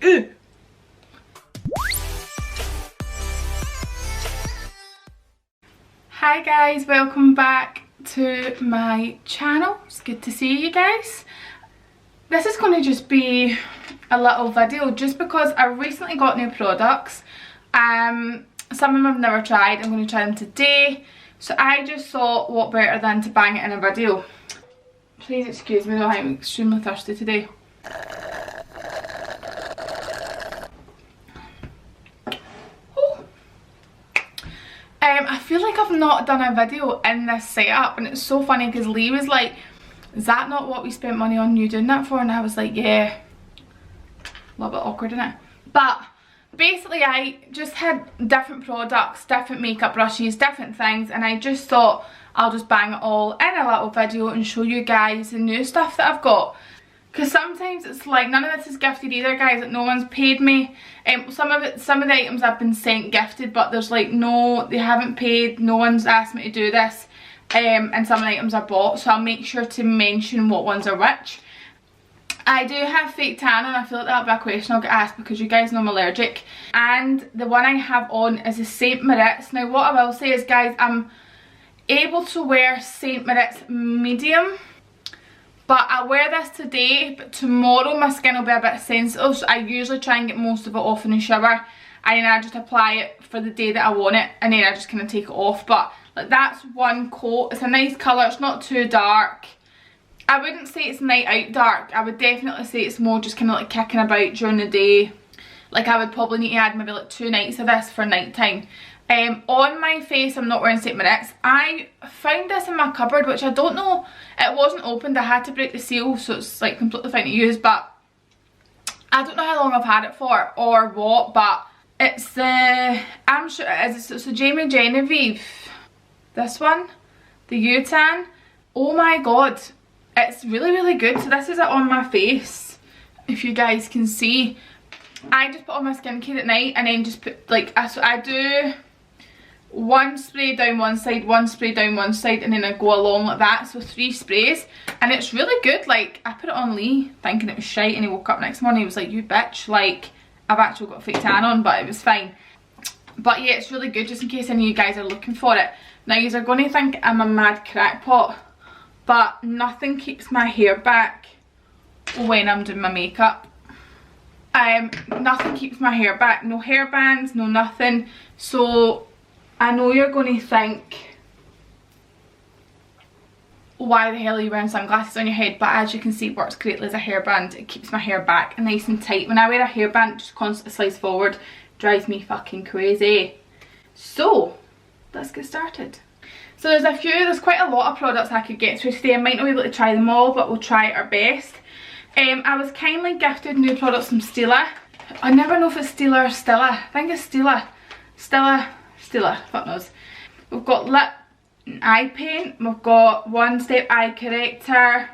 Ugh. Hi guys, welcome back to my channel. It's good to see you guys. This is going to just be a little video just because I recently got new products. Some of them I've never tried. I'm going to try them today. So I just thought what better than to bang it in a video. Please excuse me though, I'm extremely thirsty today. I feel like I've not done a video in this setup, and it's so funny because Lee was like, is that not what we spent money on you doing that for? And I was like, yeah. A little bit awkward, isn't it? But basically I just had different products, different makeup brushes, different things, and I just thought I'll just bang it all in a little video and show you guys the new stuff that I've got. Because sometimes it's like, none of this is gifted either guys, like no one's paid me. Some of the items I've been sent gifted, but there's like no, they haven't paid, no one's asked me to do this. And some of the items are bought, so I'll make sure to mention what ones are which. I do have fake tan on. I feel like that'll be a question I'll get asked because you guys know I'm allergic. And the one I have on is a Saint Moritz. Now what I will say is guys, I'm able to wear Saint Moritz medium. But I wear this today, but tomorrow my skin will be a bit sensitive, so I usually try and get most of it off in the shower. And then I just apply it for the day that I want it, and then I just kind of take it off. But like, that's one coat. It's a nice colour, it's not too dark. I wouldn't say it's night out dark. I would definitely say it's more just kind of like kicking about during the day. Like I would probably need to add maybe like 2 nights of this for night time. On my face I'm not wearing Saint Moritz. I found this in my cupboard, which I don't know, it wasn't opened, I had to break the seal, so it's like completely fine to use, but I don't know how long I've had it for or what, but it's the, I'm sure it is, it's a Jamie Genevieve, this one, the Utan. Oh my god, it's really good. So this is it on my face, if you guys can see. I just put on my skincare at night and then just put like, so I do one spray down one side, one spray down one side, and then I go along like that, so 3 sprays, and it's really good. Like I put it on Lee thinking it was shite, and he woke up next morning, he was like, you bitch, like I've actually got a fake tan on, but it was fine. But yeah, it's really good, just in case any of you guys are looking for it. Now you are going to think I'm a mad crackpot, but nothing keeps my hair back when I'm doing my makeup. Nothing keeps my hair back, no hair bands, no nothing. So I know you're going to think, why the hell are you wearing sunglasses on your head? But as you can see, it works greatly as a hairband. It keeps my hair back nice and tight. When I wear a hairband, it just constantly slides forward, drives me fucking crazy. So let's get started. So there's quite a lot of products I could get through today. I might not be able to try them all, but we'll try our best. I was kindly gifted new products from Stila. I never know if it's Stila or Stilla. I think it's Stila. Stila, fuck knows. We've got lip and eye paint. We've got One Step Eye Corrector,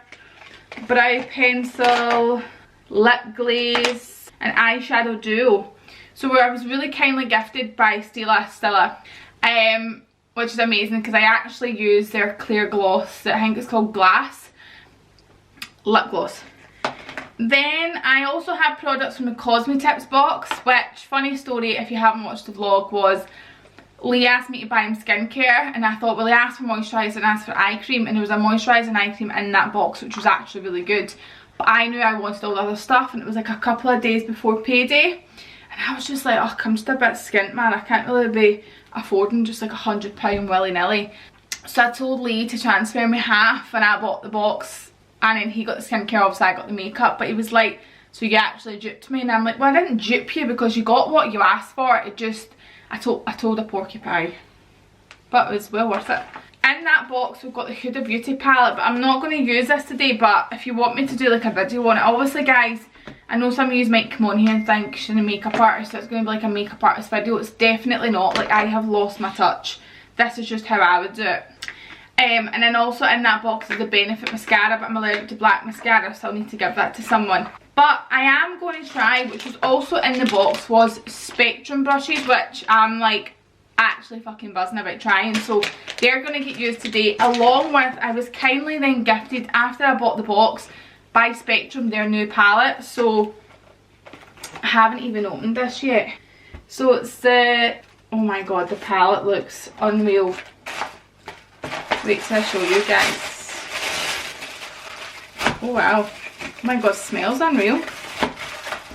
brow pencil, lip glaze, and eyeshadow duo. So I was really kindly gifted by Stila, which is amazing because I actually use their clear gloss. I think it's called Glass lip gloss. Then I also have products from the Cosmetips box, which, funny story if you haven't watched the vlog, was Lee asked me to buy him skincare, and I thought, well, he asked for moisturiser and asked for eye cream, and there was a moisturiser and eye cream in that box, which was actually really good. But I knew I wanted all the other stuff, and it was like a couple of days before payday, and I was just like, oh, I'm just a bit skint, man. I can't really be affording just like £100 willy-nilly. So I told Lee to transfer me half, and I bought the box, and then he got the skincare, obviously I got the makeup. But he was like, so you actually duped me? And I'm like, well, I didn't dupe you because you got what you asked for. It just, I told a porcupine. But it was well worth it. In that box we've got the Huda Beauty palette, but I'm not going to use this today. But if you want me to do like a video on it, obviously guys, I know some of you might come on here and think she's a makeup artist, so it's going to be like a makeup artist video. It's definitely not. Like, I have lost my touch. This is just how I would do it. And then also in that box is the Benefit mascara, but I'm allergic to black mascara, so I'll need to give that to someone. But I am going to try, which was also in the box, was Spectrum brushes, which I'm like actually fucking buzzing about trying. So they're going to get used today, along with, I was kindly then gifted after I bought the box by Spectrum their new palette. So I haven't even opened this yet. So it's the, oh my god, the palette looks unreal. Wait till I show you guys. Oh wow, oh my god, smells unreal.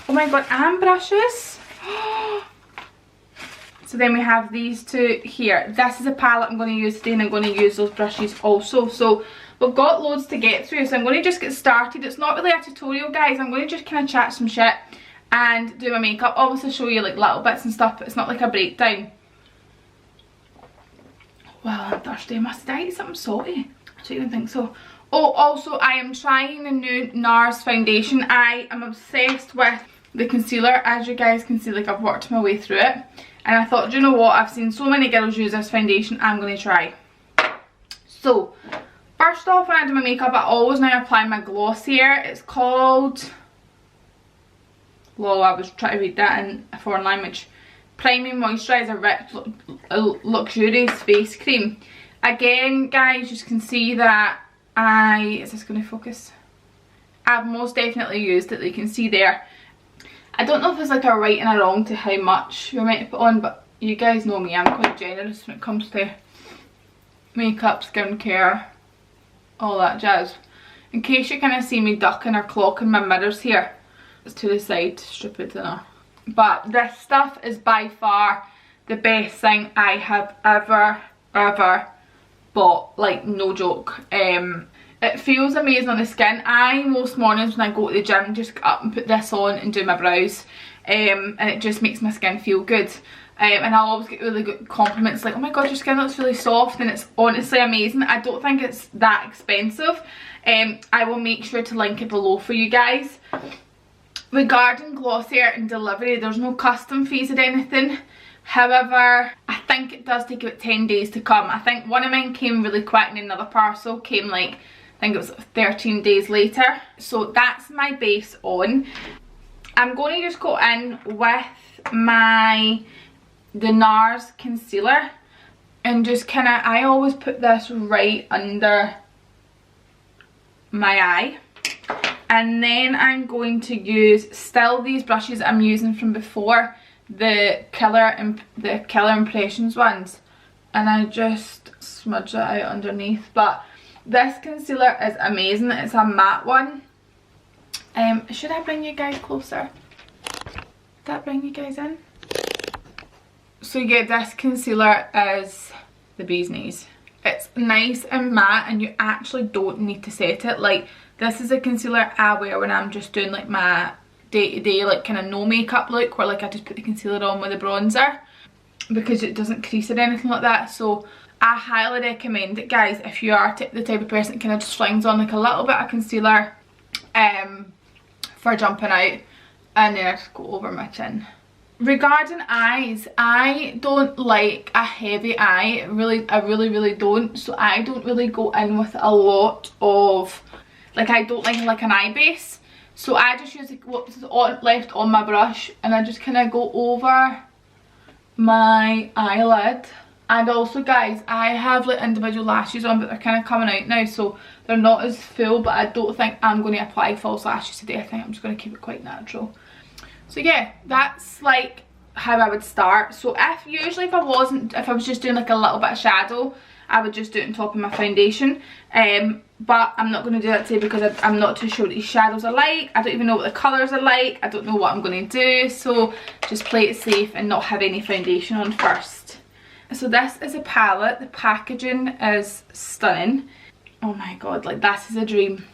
Oh my god, and brushes. So then we have these two here. This is a palette I'm going to use today, and I'm going to use those brushes also. So we've got loads to get through, so I'm going to just get started. It's not really a tutorial, guys. I'm going to just kind of chat some shit and do my makeup. Obviously show you like little bits and stuff, but it's not like a breakdown. Wow, I'm thirsty. Must I eat something salty? I don't even think so. Oh, also I am trying the new NARS foundation. I am obsessed with the concealer. As you guys can see, like, I've worked my way through it. And I thought, do you know what? I've seen so many girls use this foundation. I'm going to try. So, first off, when I do my makeup, I always now apply my gloss here. It's called... Lol, I was trying to read that in a foreign language. Priming Moisturiser Rich Luxurious Face Cream. Again, guys, you can see that is this going to focus? I've most definitely used it. You can see there. I don't know if there's like a right and a wrong to how much you're meant to put on, but you guys know me, I'm quite generous when it comes to makeup, skincare, all that jazz. In case you kind of see me ducking or clocking my mirrors here, it's to the side, stupid enough. But this stuff is by far the best thing I have ever bought, like, no joke. It feels amazing on the skin. I, most mornings when I go to the gym, just get up and put this on and do my brows, and it just makes my skin feel good. And I'll always get really good compliments like, oh my god, your skin looks really soft, and it's honestly amazing. I don't think it's that expensive. I will make sure to link it below for you guys. Regarding Glossier and delivery, there's no custom fees or anything. However, I think it does take about 10 days to come. I think one of mine came really quick, and another parcel came like, I think it was 13 days later. So that's my base on. I'm going to just go in with the NARS concealer and just kind of, I always put this right under my eye. And then I'm going to use still these brushes I'm using from before, the Killer Impressions ones, and I just smudge it out underneath. But this concealer is amazing. It's a matte one. Should I bring you guys closer? Did that bring you guys in? So yeah, this concealer is the bee's knees. It's nice and matte, and you actually don't need to set it. Like, this is a concealer I wear when I'm just doing like my day-to-day like kind of no makeup look, where like I just put the concealer on with the bronzer, because it doesn't crease or anything like that. So I highly recommend it, guys, if you are the type of person that kind of just flings on like a little bit of concealer for jumping out, and then I just go over my chin. Regarding eyes, I don't like a heavy eye. I really don't. So I don't really go in with a lot of, like, I don't like an eye base. So I just use what's left on my brush, and I just kind of go over my eyelid. And also, guys, I have like individual lashes on, but they're kind of coming out now, so they're not as full. But I don't think I'm going to apply false lashes today. I think I'm just going to keep it quite natural. So yeah, that's like how I would start. So if I was just doing like a little bit of shadow, I would just do it on top of my foundation. But I'm not going to do that today because I'm not too sure what these shadows are like. I don't even know what the colours are like. I don't know what I'm going to do. So just play it safe and not have any foundation on first. So this is a palette. The packaging is stunning. Oh my god, like, this is a dream.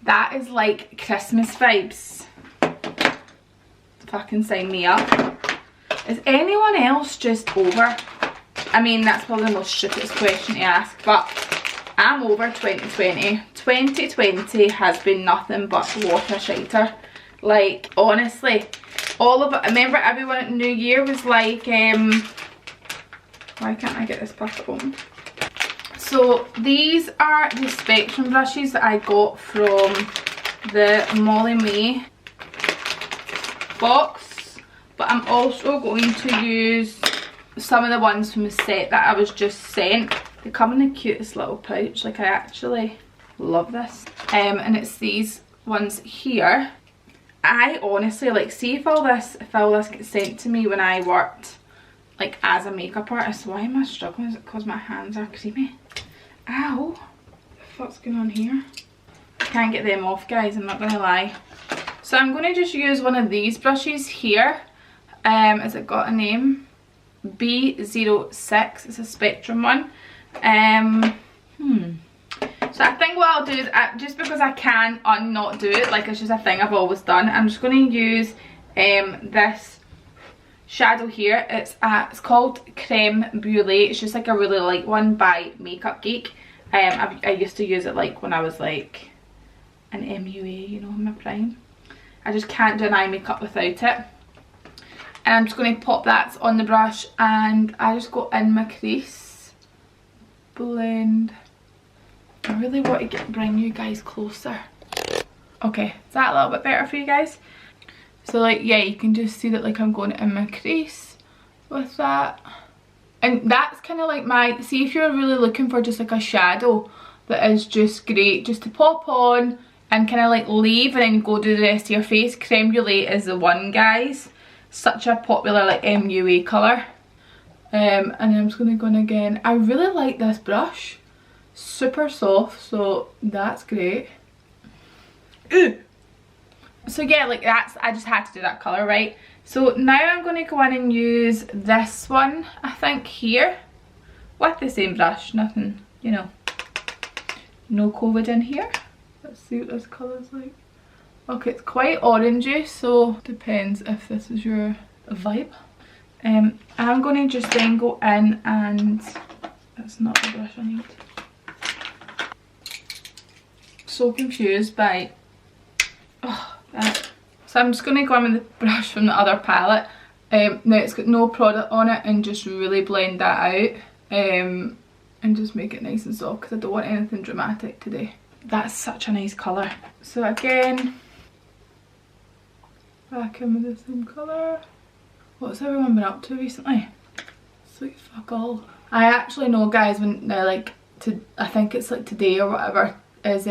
That is like Christmas vibes. Fucking sign me up. Is anyone else just over? I mean, that's probably the most stupidest question to ask, but I'm over 2020. 2020 has been nothing but water shiter. Like, honestly, all of it. I remember everyone at New Year was like, why can't I get this back open? So these are the Spectrum brushes that I got from the Molly May box, but I'm also going to use some of the ones from the set that I was just sent. They come in the cutest little pouch. Like, I actually love this. And it's these ones here. I honestly, like, see if all this gets sent to me when I worked, like, as a makeup artist. Why am I struggling? Is it because my hands are creamy? Ow. What's going on here? I can't get them off, guys, I'm not gonna lie. So I'm gonna just use one of these brushes here. Has it got a name? B06, it's a Spectrum one. So I think what I'll do is, just because I can not do it, like, it's just a thing I've always done, I'm just going to use this shadow here. It's called Creme Brulee. It's just like a really light one by Makeup Geek. I used to use it like when I was like an MUA, you know, in my prime. I just can't do an eye makeup without it. And I'm just going to pop that on the brush, and I just go in my crease, blend. I really want to bring you guys closer. Okay, is that a little bit better for you guys? So like, yeah, you can just see that, like, I'm going in my crease with that. And that's kind of like my, see, if you're really looking for just like a shadow that is just great just to pop on and kind of like leave and then go do the rest of your face, Creme Brulee is the one, guys. Such a popular like MUA colour. And I'm just going to go in again. I really like this brush. Super soft, so that's great. Ooh. So yeah, like I just had to do that colour, right? So now I'm going to go in and use this one, I think, here. With the same brush, nothing, you know, no COVID in here. Let's see what this colour's like. Okay, it's quite orangey, so depends if this is your vibe. I'm going to just then go in and, that's not the brush I need. So confused by that. So I'm just going to go in with the brush from the other palette. Now it's got no product on it, and just really blend that out and just make it nice and soft because I don't want anything dramatic today. That's such a nice colour. So again, back in with the same colour. What's everyone been up to recently? It's like fuck all. I actually know, guys, when they're like, I think it's like today or whatever, is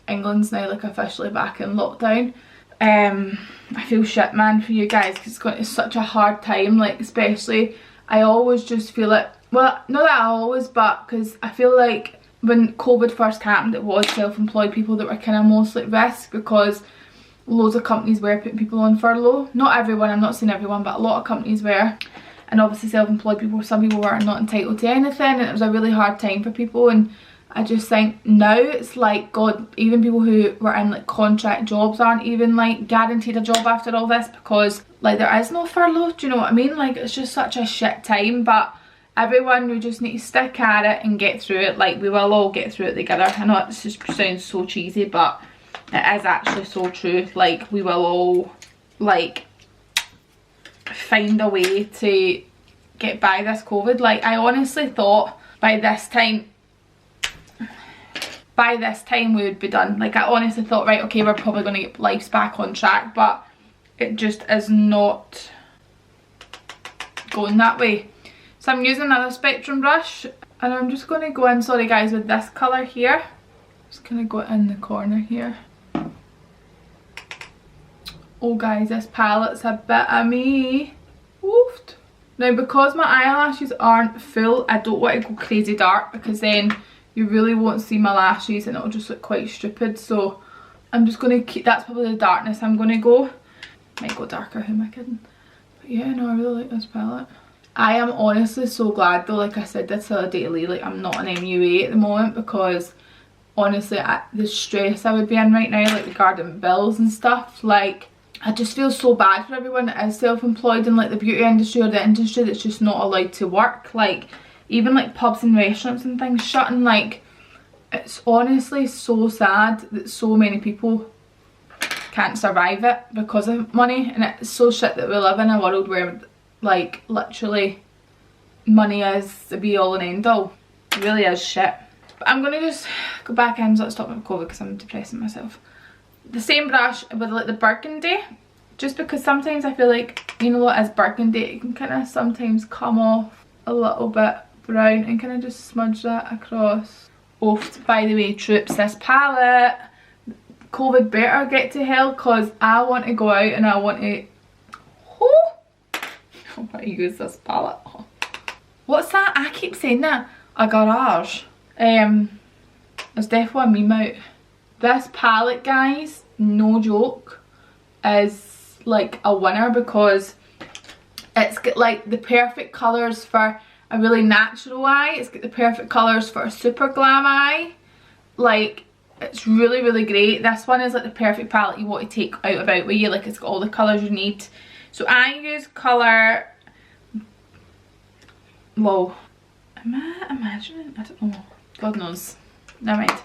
England's now like officially back in lockdown. I feel shit, man, for you guys, because it's such a hard time, like, especially I always just feel it, well, not that I always, but because I feel like when COVID first happened, it was self-employed people that were kind of mostly at risk, because loads of companies were putting people on furlough. Not everyone, I'm not saying everyone, but a lot of companies were. And obviously self-employed people, some people were not entitled to anything, and it was a really hard time for people. And I just think now it's like, God, even people who were in like contract jobs aren't even like guaranteed a job after all this, because like there is no furlough, do you know what I mean? Like, it's just such a shit time. But everyone, we just need to stick at it and get through it. Like, we will all get through it together. I know this just sounds so cheesy, but it is actually so true. Like, we will all like find a way to get by this COVID. Like, I honestly thought by this time we would be done. Like, I honestly thought, right, okay, we're probably going to get lives back on track, but it just is not going that way. So I'm using another Spectrum brush, and I'm just going to go in, sorry guys, with this colour here. Just going to go in the corner here. Oh guys, this palette's a bit of me. Woofed. Now, because my eyelashes aren't full, I don't want to go crazy dark, because then you really won't see my lashes and it'll just look quite stupid. So I'm just going to keep, that's probably the darkness I'm going to go. Might go darker, who am I kidding? But yeah, no, I really like this palette. I am honestly so glad though, like I said this the other day, like I'm not an MUA at the moment, because honestly the stress I would be in right now, like regarding bills and stuff, like I just feel so bad for everyone that is self-employed in like the beauty industry or the industry that's just not allowed to work. Like, even like pubs and restaurants and things shutting. Like, it's honestly so sad that so many people can't survive it because of money. And it's so shit that we live in a world where like literally money is the be all and end all. It really is shit. But I'm gonna just go back in so let's stop with COVID because I'm depressing myself. The same brush with like the burgundy, just because sometimes I feel like, you know what, as burgundy it can kind of sometimes come off a little bit brown, and kind of just smudge that across. Oh, by the way, troops, this palette COVID better get to hell, because I want to go out and I want to... Oh! I want to use this palette. What's that? I keep saying that. A garage. There's definitely a meme out. This palette, guys, no joke, is like a winner, because it's got like the perfect colours for a really natural eye. It's got the perfect colours for a super glam eye. Like, it's really, really great. This one is like the perfect palette you want to take out about with you. Like, it's got all the colours you need. So I use colour... Whoa. Am I imagining? I don't know. God knows. Never mind.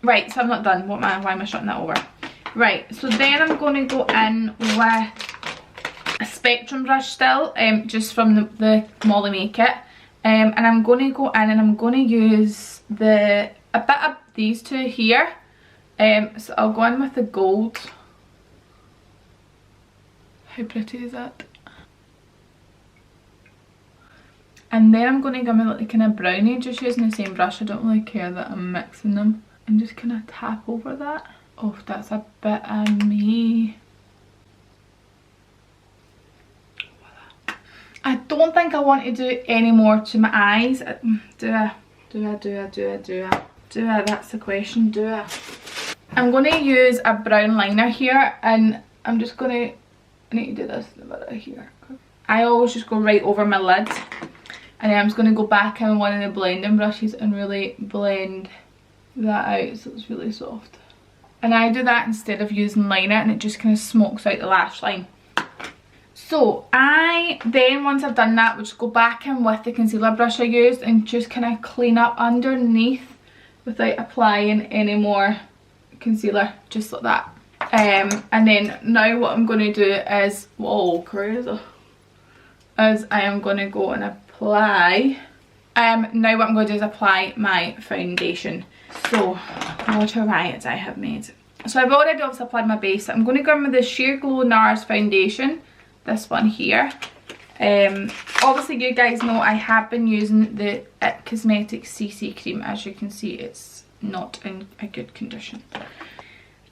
Right, so I'm not done. Why am I shutting that over? Right, so then I'm going to go in with a Spectrum brush still, just from the Molly Make It. And I'm going to go in and I'm going to use a bit of these two here. So I'll go in with the gold. How pretty is that? And then I'm going to go in with like kind of brownie, just using the same brush. I don't really care that I'm mixing them. And just kind of tap over that. Oh, that's a bit of me. I don't think I want to do any more to my eyes. Do I? That's the question. Do I? I'm going to use a brown liner here, and I'm just going to... I need to do this a bit here. I always just go right over my lid. And then I'm just going to go back in with one of the blending brushes and really blend that out so it's really soft. And I do that instead of using liner, and it just kind of smokes out the lash line. So I then, once I've done that, will just go back in with the concealer brush I used and just kind of clean up underneath without applying any more concealer, just like that. And then now what I'm going to do is, whoa, crazy, is I am going to go and apply, now what I'm going to do is apply my foundation. So, what a riot I have made. So I've already obviously applied my base. I'm going to go in with the Sheer Glow NARS foundation, this one here. Obviously you guys know I have been using the It Cosmetics CC cream. As you can see, it's not in a good condition.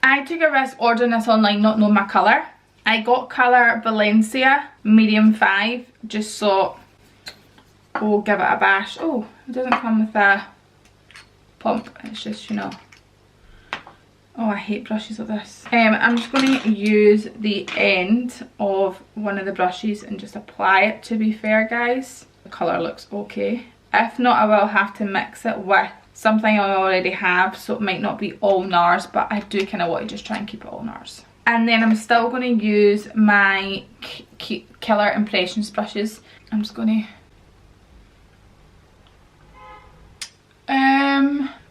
I took a risk ordering this online, not knowing my colour. I got colour Valencia medium 5, just so we'll give it a bash. Oh, it doesn't come with a pump, it's just, you know. Oh, I hate brushes like this. I'm just going to use the end of one of the brushes and just apply it, to be fair, guys. The colour looks okay. If not, I will have to mix it with something I already have, so it might not be all NARS, but I do kind of want to just try and keep it all NARS. And then I'm still going to use my Killer Impressions brushes. I'm just going to...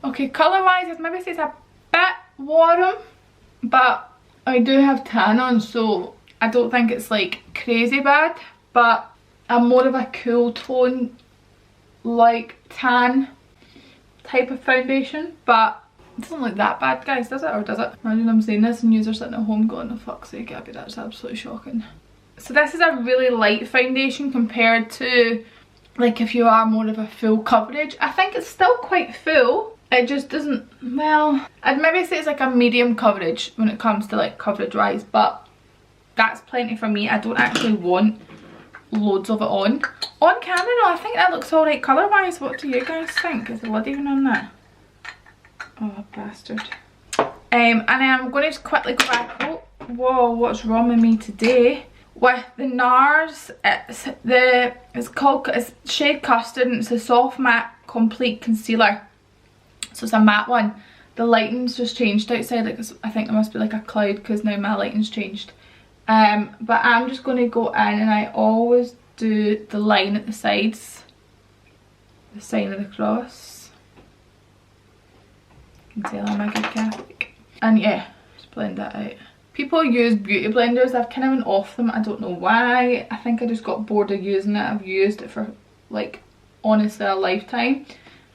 okay, colour wise, I'd maybe say it's a bit warm, but I do have tan on, so I don't think it's like crazy bad, but I'm more of a cool tone, like tan type of foundation, but it doesn't look that bad, guys, does it? Or does it? Imagine I'm saying this and you're sitting at home going, oh fuck's sake, Abby, that's absolutely shocking. So this is a really light foundation compared to like if you are more of a full coverage. I think it's still quite full. It just doesn't, well, I'd maybe say it's like a medium coverage when it comes to like coverage wise, but that's plenty for me. I don't actually want loads of it on camera. No, I think that looks alright colour wise. What do you guys think? Is the lid even on that? Oh, bastard. And then I'm going to just quickly go back. Oh, whoa, what's wrong with me today? With the NARS, it's Shade Custard, and it's a soft matte complete concealer. So it's a matte one. The lighting's just changed outside. Like, I think there must be like a cloud because now my lighting's changed. But I'm just going to go in, and I always do the line at the sides, the sign of the cross. You can tell I'm a good Catholic. And yeah, just blend that out. People use beauty blenders. I've kind of been off them. I don't know why. I think I just got bored of using it. I've used it for like honestly a lifetime.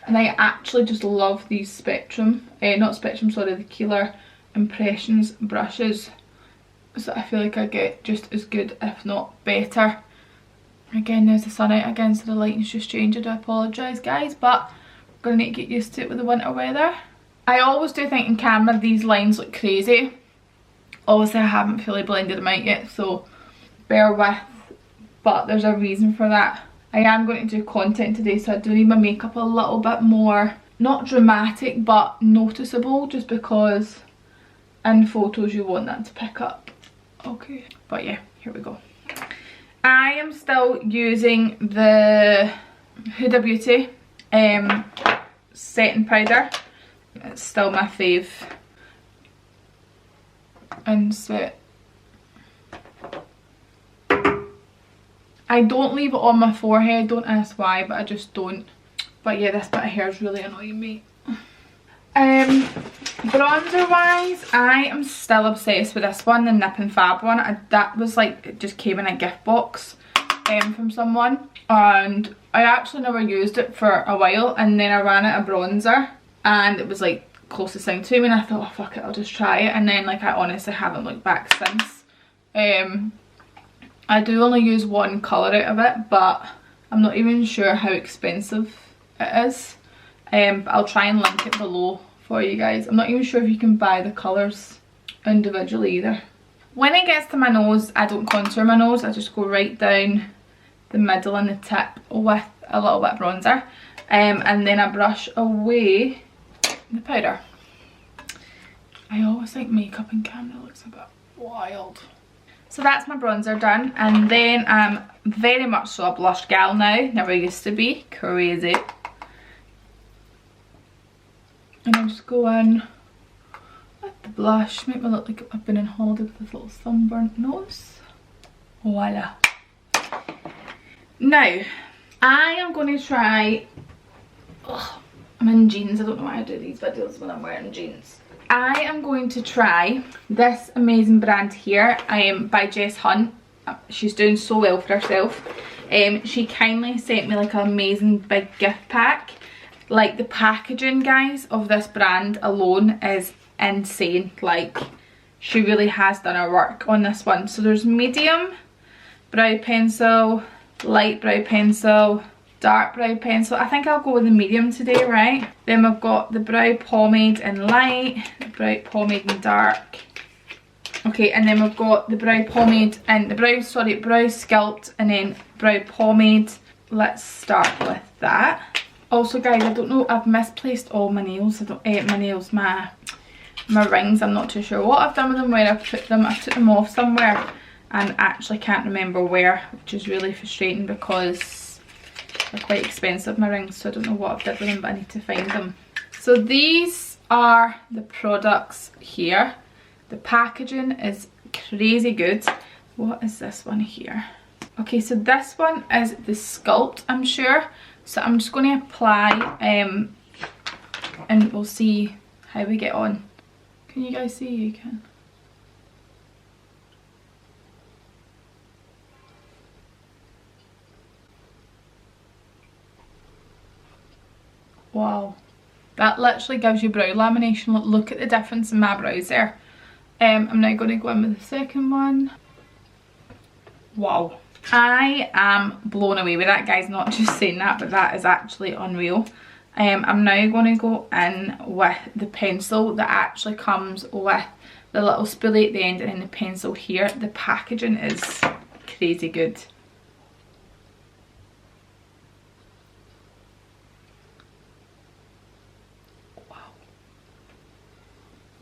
And I actually just love these Spectrum, not Spectrum, sorry, the Killer Impressions brushes. So I feel like I get just as good, if not better. Again, there's the sun out again, so the lighting's just changed. I do apologise, guys, but I'm going to need to get used to it with the winter weather. I always do think in camera these lines look crazy. Obviously I haven't fully blended them out yet, so bear with, but there's a reason for that. I am going to do content today, so I do need my makeup a little bit more, not dramatic, but noticeable, just because in photos you want that to pick up. Okay, but yeah, here we go. I am still using the Huda Beauty setting powder. It's still my fave. And so I don't leave it on my forehead, don't ask why, but I just don't. But yeah, this bit of hair is really annoying me. Bronzer wise, I am still obsessed with this one, the Nip and Fab one. That was like, it just came in a gift box from someone, and I actually never used it for a while, and then I ran out of bronzer and it was like closest thing to me, and I thought, oh fuck it, I'll just try it, and then like I honestly haven't looked back since. I do only use one colour out of it, but I'm not even sure how expensive it is. But I'll try and link it below for you guys. I'm not even sure if you can buy the colours individually either. When it gets to my nose, I don't contour my nose, I just go right down the middle and the tip with a little bit of bronzer, and then I brush away the powder. I always think makeup in camera looks a bit wild. So that's my bronzer done, and then I'm very much so a blush gal now, never used to be, crazy. And I'll just go in with the blush, make me look like I've been on holiday with this little sunburnt nose. Voila. Now, I am going to try, I'm in jeans, I don't know why I do these videos when I'm wearing jeans. I am going to try this amazing brand here, by Jess Hunt. She's doing so well for herself. She kindly sent me like an amazing big gift pack. Like the packaging, guys, of this brand alone is insane. Like, she really has done her work on this one. So there's medium brow pencil, light brow pencil, dark brow pencil. I think I'll go with the medium today, right? Then we've got the brow pomade in light, the brow pomade in dark. Okay, and then we've got the brow pomade and the brow sculpt, and then brow pomade. Let's start with that. Also, guys, I don't know, I've misplaced all my nails. My rings. I'm not too sure what I've done with them, where I've put them. I took them off somewhere and actually can't remember where, which is really frustrating because they're quite expensive, my rings, so I don't know what I've done with them, but I need to find them. So these are the products here. The packaging is crazy good. What is this one here? Okay, so this one is the Sculpt, I'm sure. So I'm just going to apply and we'll see how we get on. Can you guys see? You can. Wow, that literally gives you brow lamination. Look at the difference in my brows there. I'm now going to go in with the second one. Wow, I am blown away with that, guys. Not just saying that, but that is actually unreal. I'm now going to go in with the pencil that actually comes with the little spoolie at the end and then the pencil here. The packaging is crazy good.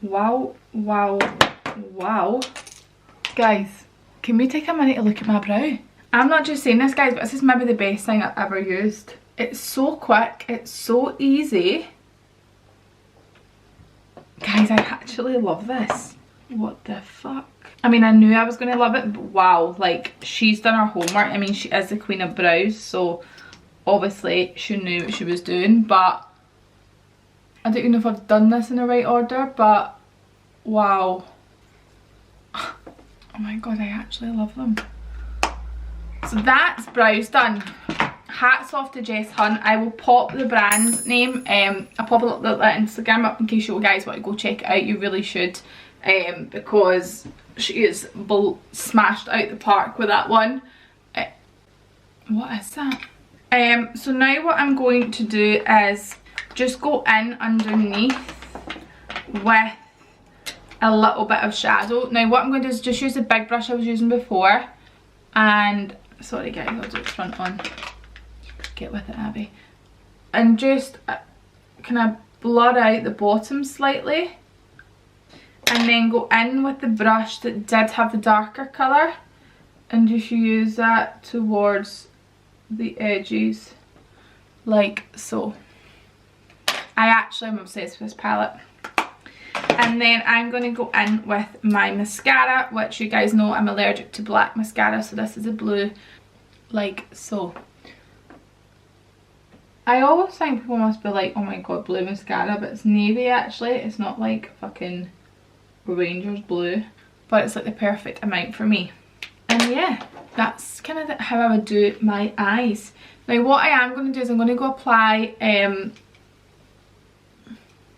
Wow, wow, wow. Guys, can we take a minute to look at my brow? I'm not just saying this, guys, but this is maybe the best thing I've ever used. It's so quick, it's so easy. Guys, I actually love this. What the fuck? I mean, I knew I was going to love it, but wow, like, she's done her homework. I mean, she is the queen of brows, so obviously she knew what she was doing, but I don't even know if I've done this in the right order, but wow. Oh my god, I actually love them. So that's brows done. Hats off to Jess Hunt. I will pop the brand name. I'll pop the Instagram up in case you guys want to go check it out. You really should, because she is smashed out the park with that one. What is that? So now what I'm going to do is just go in underneath with a little bit of shadow. Now what I'm going to do is just use the big brush I was using before, and sorry guys, I'll do it front on. Get with it, Abby. And just kind of blur out the bottom slightly, and then go in with the brush that did have the darker colour and just use that towards the edges like so. I actually am obsessed with this palette. And then I'm going to go in with my mascara, which you guys know I'm allergic to black mascara, so this is a blue, like so. I always think people must be like, oh my god, blue mascara, but it's navy actually. It's not like fucking Rangers blue, but it's like the perfect amount for me. And yeah, that's kind of how I would do my eyes. Now what I am going to do is I'm going to go apply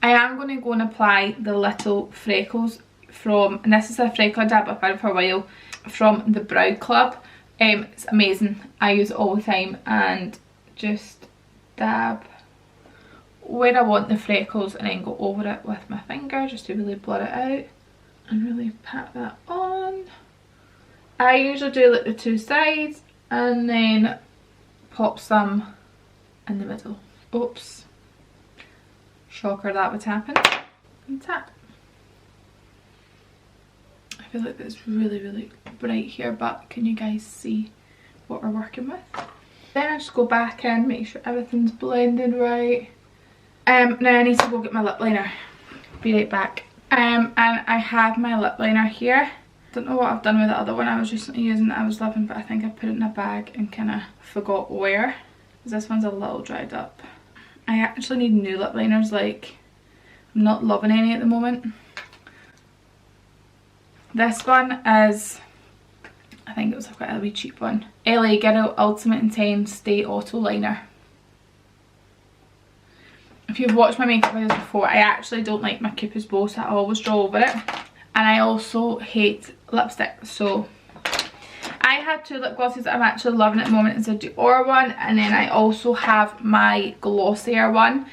I am going to go and apply the little freckles from, and this is a freckle dab I've had for a while, from the Brow Club. It's amazing. I use it all the time, and just dab where I want the freckles and then go over it with my finger just to really blur it out and really pat that on. I usually do like the two sides and then pop some in the middle. Oops. Shocker that would happen. And tap. I feel like it's really bright here, but can you guys see what we're working with? Then I just go back in, make sure everything's blended right. Now I need to go get my lip liner. Be right back. And I have my lip liner here. Don't know what I've done with the other one I was recently using that I was loving, but I think I put it in a bag and kind of forgot where. Because this one's a little dried up. I actually need new lip liners, like I'm not loving any at the moment. This one is, I think it was quite a wee cheap one. LA Girl Ultimate Intense Stay Auto Liner. If you've watched my makeup videos before, I actually don't like my Cupid's bow, so I always draw over it. And I also hate lipstick, so I have two lip glosses that I'm actually loving at the moment. It's a Dior one, and then I also have my Glossier one.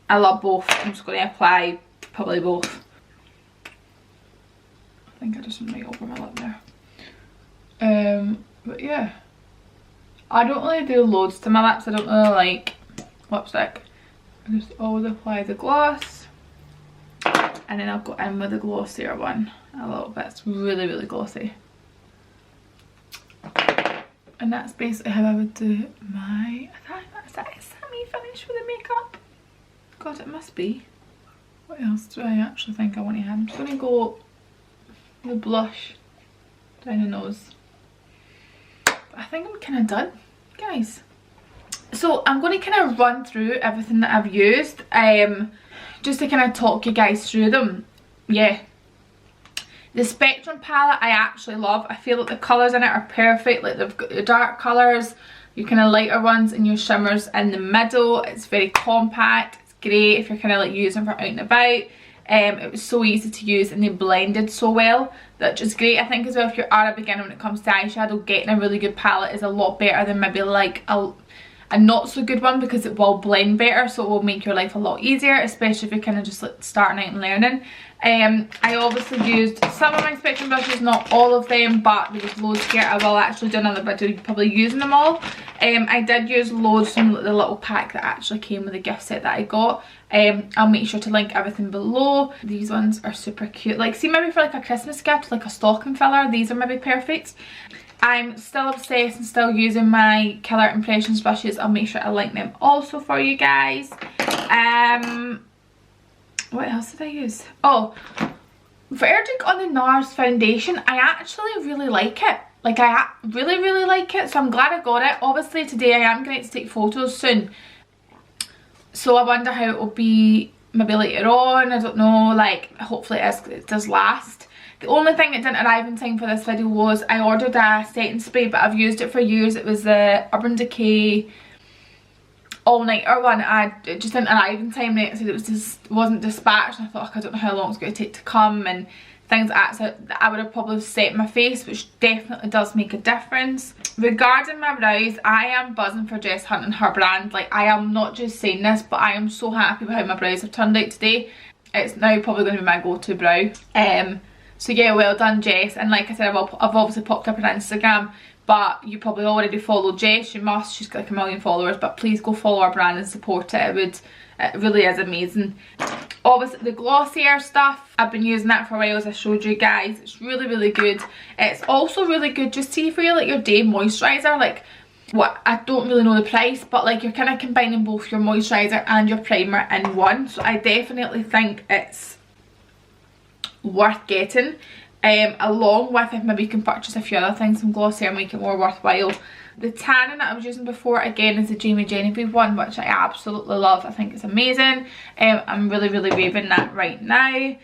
I love both. I'm just going to apply probably both. I think I just went right over my lip there. But yeah. I don't really do loads to my lips. I don't really like lipstick. I just always apply the gloss. And then I'll go in with the Glossier one a little bit. It's really glossy. And that's basically how I would do my, is that me finished with the makeup? God, it must be. What else do I actually think I want to have? I'm just going to go the blush down the nose. I think I'm kind of done, guys. So I'm going to kind of run through everything that I've used, just to kind of talk you guys through them. Yeah. The Spectrum palette I actually love. I feel like the colours in it are perfect. Like they've got the dark colours, your kind of lighter ones, and your shimmers in the middle. It's very compact. It's great if you're kind of like using for out and about. It was so easy to use and they blended so well. That's just great. I think as well, if you are a beginner when it comes to eyeshadow, getting a really good palette is a lot better than maybe like a not so good one, because it will blend better, so it will make your life a lot easier, especially if you're kind of just like starting out and learning. I obviously used some of my Spectrum brushes, not all of them, but there was loads here. I will actually do another video probably using them all. I did use loads from the little pack that actually came with the gift set that I got. I'll make sure to link everything below. These ones are super cute. Like, see, maybe for like a Christmas gift, like a stocking filler, these are maybe perfect. I'm still obsessed and still using my Killer Impressions brushes. I'll make sure I link them also for you guys. What else did I use? Oh, verdict on the NARS foundation. I actually really like it. Like, I really like it, so I'm glad I got it. Obviously today I am going to take photos soon, so I wonder how it will be maybe later on. I don't know, like hopefully it does last. The only thing that didn't arrive in time for this video was I ordered a setting spray, but I've used it for years. It was the Urban Decay all-nighter one. It just didn't arrive in time, and it said it wasn't dispatched, and I thought, I don't know how long it's going to take to come and things like that, so I would have probably set my face, which definitely does make a difference. Regarding my brows, I am buzzing for Jess Hunt and her brand. Like, I am not just saying this, but I am so happy with how my brows have turned out today. it's now probably going to be my go-to brow. So yeah, well done Jess, and like I said, I've obviously popped up on Instagram, but you probably already follow Jess, you must, she's got like 1 million followers, but please go follow our brand and support it. It really is amazing. Obviously the Glossier stuff, I've been using that for a while, as I showed you guys. It's really, really good. It's also really good just see for like your day moisturiser, like what, I don't really know the price, but like you're kind of combining both your moisturiser and your primer in one, so I definitely think it's worth getting, along with if maybe you can purchase a few other things from Glossier and make it more worthwhile. The tannin that I was using before, again, is the Jamie Genevieve one, which I absolutely love. I think it's amazing. I'm really, really raving that right now.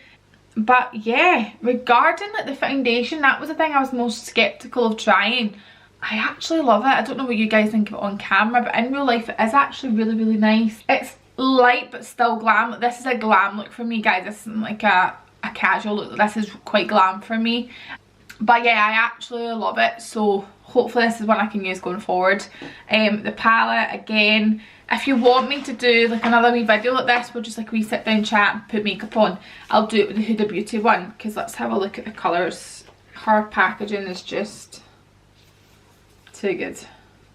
But yeah, regarding like the foundation, that was the thing I was most skeptical of trying. I actually love it. I don't know what you guys think of it on camera, but in real life it is actually really, really nice. It's light but still glam. This is a glam look for me, guys. This isn't like a casual look. This is quite glam for me. But yeah, I actually love it, so hopefully this is one I can use going forward. The palette, again, if you want me to do like another wee video like this, we'll just like we sit down, chat and put makeup on, I'll do it with the Huda Beauty one, because let's have a look at the colours. Her packaging is just too good.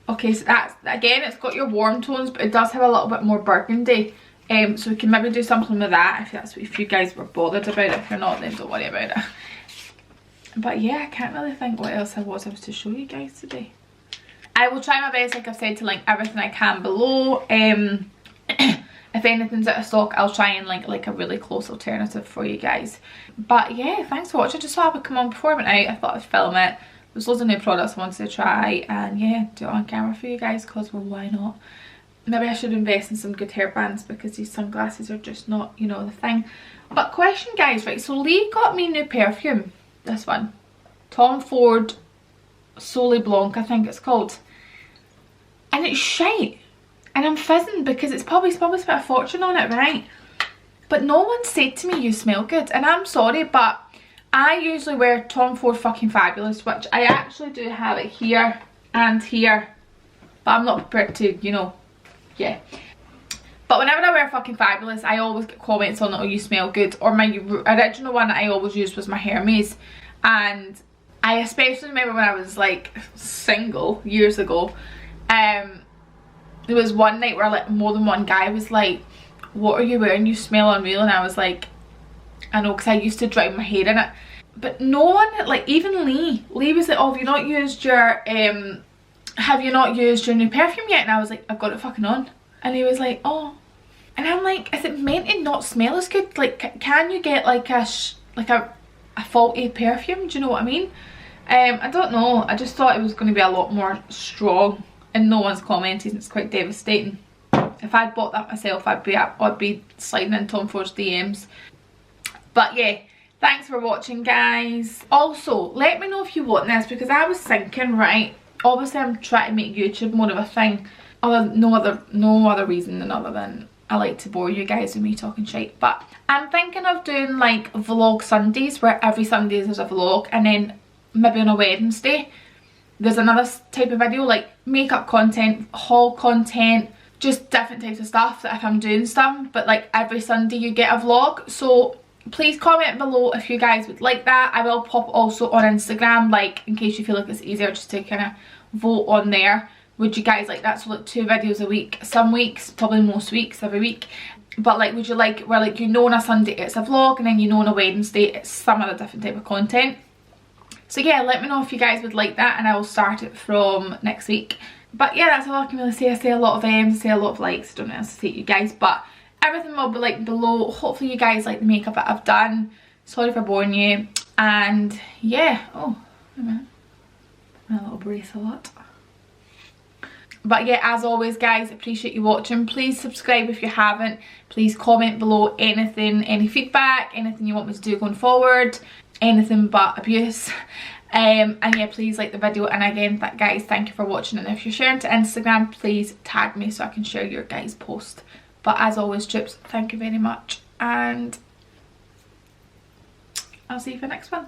Okay, so that's, again, it's got your warm tones, but it does have a little bit more burgundy. So we can maybe do something with that if you guys were bothered about it. If you're not, then don't worry about it. But yeah, I can't really think what else I was to show you guys today. I will try my best, like I've said, to link everything I can below. If anything's out of stock, I'll try and link like a really close alternative for you guys. But yeah, thanks for watching. Just thought I would come on before I went out. I thought I'd film it. There's loads of new products I wanted to try, and yeah, do it on camera for you guys, because well, why not? Maybe I should invest in some good hairbands, because these sunglasses are just not, you know, the thing. But question, guys, right, so Lee got me new perfume. This one, Tom Ford Soleil Blanc, I think it's called, and it's shite, and I'm fizzing because it's probably spent a fortune on it, right? But no one said to me you smell good, and I'm sorry, but I usually wear Tom Ford fucking Fabulous, which I actually do have it here and here, but I'm not prepared to, you know, yeah. But whenever I wear fucking Fabulous, I always get comments on it, oh you smell good. Or my original one that I always used was my Hermes, and I especially remember when I was like single years ago, there was one night where like more than one guy was like, what are you wearing, you smell unreal, and I was like, I know, because I used to drown my hair in it. But no one, like even Lee was like, oh have you not used your new perfume yet? And I was like, I've got it fucking on. And he was like, oh. And I'm like, is it meant to not smell as good? Like, can you get like a faulty perfume? Do you know what I mean? I don't know. I just thought it was going to be a lot more strong, and no one's commented. It's quite devastating. If I'd bought that myself, I'd be sliding in Tom Ford's DMs. But yeah, thanks for watching, guys. Also, let me know if you want this, because I was thinking, right, obviously I'm trying to make YouTube more of a thing. No other reason than I like to bore you guys with me talking shit. But I'm thinking of doing like vlog Sundays, where every Sunday there's a vlog, and then maybe on a Wednesday there's another type of video, like makeup content, haul content, just different types of stuff that if I'm doing stuff, but like every Sunday you get a vlog. So please comment below if you guys would like that. I will pop also on Instagram, like in case you feel like it's easier just to kind of vote on there. Would you guys like that? So like 2 videos a week, some weeks, probably most weeks, every week. But like, would you like where like you know on a Sunday it's a vlog, and then you know on a Wednesday it's some other different type of content? So yeah, let me know if you guys would like that, and I will start it from next week. But yeah, that's all I can really say. I say a lot of M's, I say a lot of likes, I don't know how to say it, you guys, but everything will be linked below. Hopefully you guys like the makeup that I've done. Sorry for boring you. And yeah, oh, wait a minute, my little bracelet. But yeah, as always guys, appreciate you watching. Please subscribe if you haven't. Please comment below anything, any feedback, anything you want me to do going forward, anything but abuse. And yeah, please like the video, and again guys, thank you for watching, and if you're sharing to Instagram, please tag me so I can share your guys' post. But as always, Chips, thank you very much, and I'll see you for the next one.